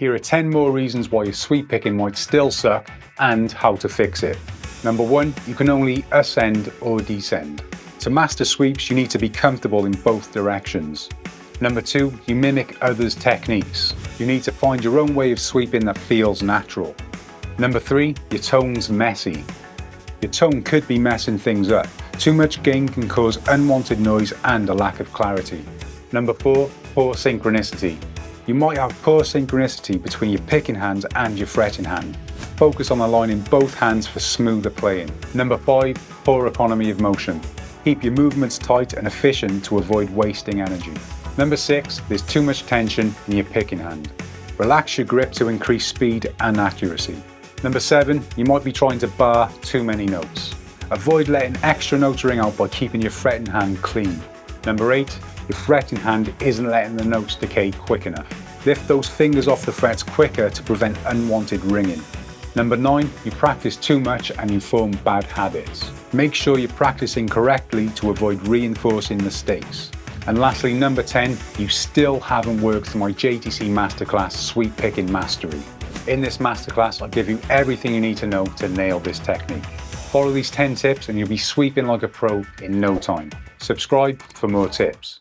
Here are 10 more reasons why your sweep picking might still suck and how to fix it. Number 1, you can only ascend or descend. To master sweeps, you need to be comfortable in both directions. Number 2, you mimic others' techniques. You need to find your own way of sweeping that feels natural. Number 3, your tone's messy. Your tone could be messing things up. Too much gain can cause unwanted noise and a lack of clarity. Number 4, poor synchronicity. You might have poor synchronicity between your picking hand and your fretting hand. Focus on aligning both hands for smoother playing. Number 5, poor economy of motion. Keep your movements tight and efficient to avoid wasting energy. Number 6, there's too much tension in your picking hand. Relax your grip to increase speed and accuracy. Number 7, you might be trying to bar too many notes. Avoid letting extra notes ring out by keeping your fretting hand clean. Number 8, your fretting hand isn't letting the notes decay quick enough. Lift those fingers off the frets quicker to prevent unwanted ringing. Number 9, you practice too much and you form bad habits. Make sure you're practicing correctly to avoid reinforcing mistakes. And lastly, number 10, you still haven't worked through my JTC Masterclass Sweep Picking Mastery. In this masterclass, I'll give you everything you need to know to nail this technique. Follow these 10 tips and you'll be sweeping like a pro in no time. Subscribe for more tips.